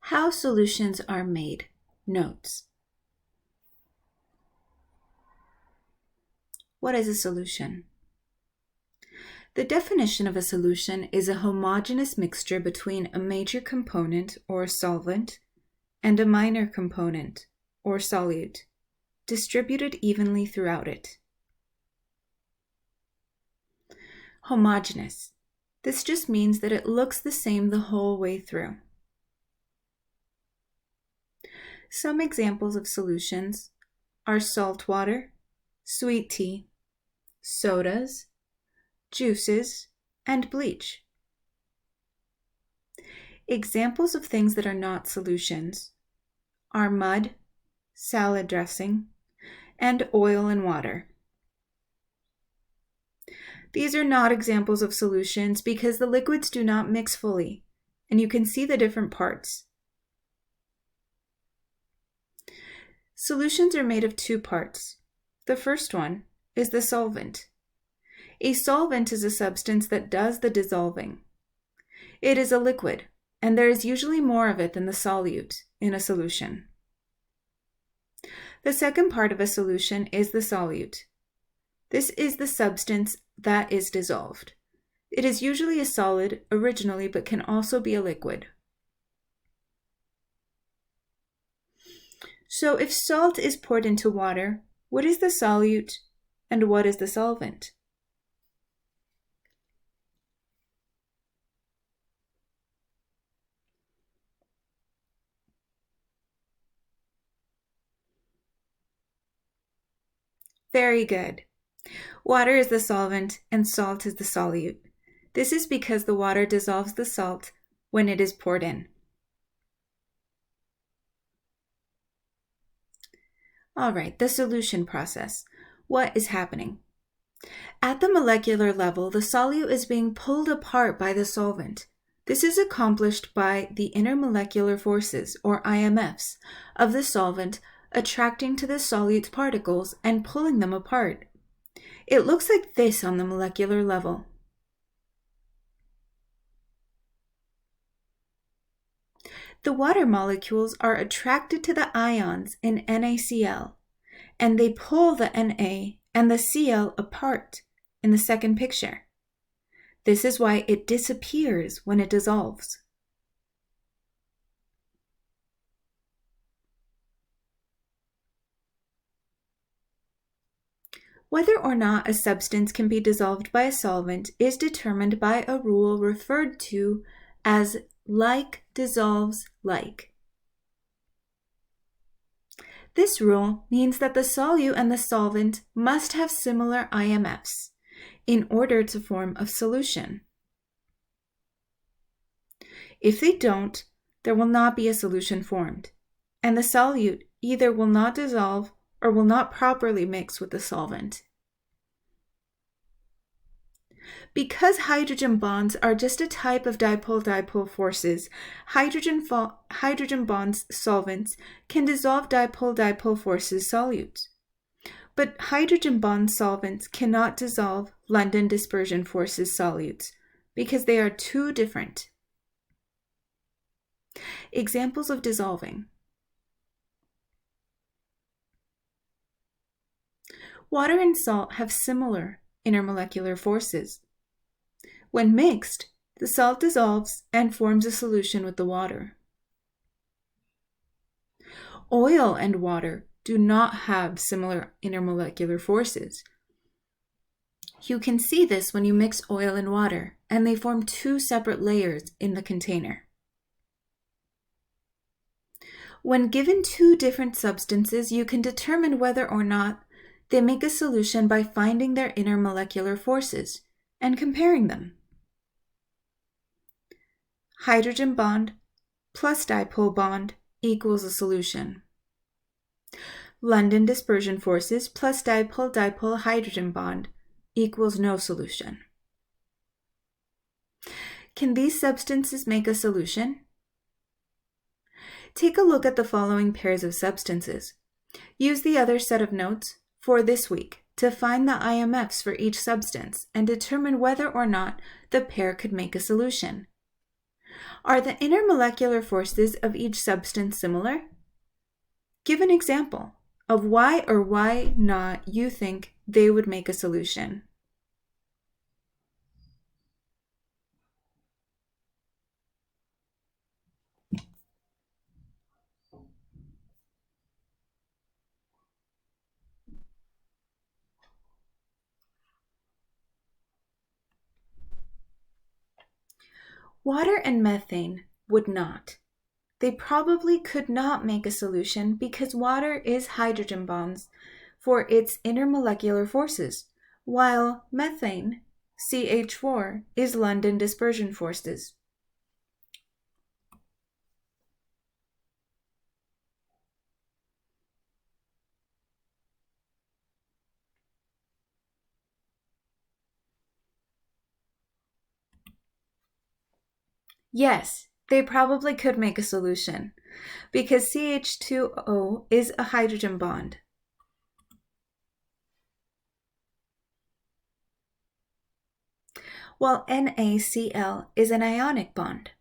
How solutions are made. Notes. What is a solution? The definition of a solution is a homogeneous mixture between a major component, or solvent, and a minor component, or solute, distributed evenly throughout it. Homogeneous. This just means that it looks the same the whole way through. Some examples of solutions are salt water, sweet tea, sodas, juices, and bleach. Examples of things that are not solutions are mud, salad dressing, and oil and water. These are not examples of solutions because the liquids do not mix fully, and you can see the different parts. Solutions are made of two parts. The first one is the solvent. A solvent is a substance that does the dissolving. It is a liquid, and there is usually more of it than the solute in a solution. The second part of a solution is the solute. This is the substance that is dissolved. It is usually a solid originally, but can also be a liquid. So if salt is poured into water, what is the solute and what is the solvent? Very good. Water is the solvent and salt is the solute. This is because the water dissolves the salt when it is poured in. All right, the solution process. What is happening? At the molecular level, the solute is being pulled apart by the solvent. This is accomplished by the intermolecular forces, or IMFs, of the solvent attracting to the solute's particles and pulling them apart. It looks like this on the molecular level. The water molecules are attracted to the ions in NaCl, and they pull the Na and the Cl apart in the second picture. This is why it disappears when it dissolves. Whether or not a substance can be dissolved by a solvent is determined by a rule referred to as like dissolves like. This rule means that the solute and the solvent must have similar IMFs in order to form a solution. If they don't, there will not be a solution formed, and the solute either will not dissolve or will not properly mix with the solvent. Because hydrogen bonds are just a type of dipole-dipole forces, hydrogen bonds solvents can dissolve dipole-dipole forces solutes. But hydrogen bond solvents cannot dissolve London dispersion forces solutes because they are too different. Examples of dissolving. Water and salt have similar intermolecular forces. When mixed, the salt dissolves and forms a solution with the water. Oil and water do not have similar intermolecular forces. You can see this when you mix oil and water, and they form two separate layers in the container. When given two different substances, you can determine whether or not they make a solution by finding their intermolecular forces and comparing them. Hydrogen bond plus dipole bond equals a solution. London dispersion forces plus dipole-dipole hydrogen bond equals no solution. Can these substances make a solution? Take a look at the following pairs of substances. Use the other set of notes for this week to find the IMFs for each substance and determine whether or not the pair could make a solution. Are the intermolecular forces of each substance similar? Give an example of why or why not you think they would make a solution. Water and methane would not. They probably could not make a solution because water is hydrogen bonds for its intermolecular forces, while methane, CH4, is London dispersion forces. Yes, they probably could make a solution because CH2O is a hydrogen bond. While NaCl is an ionic bond.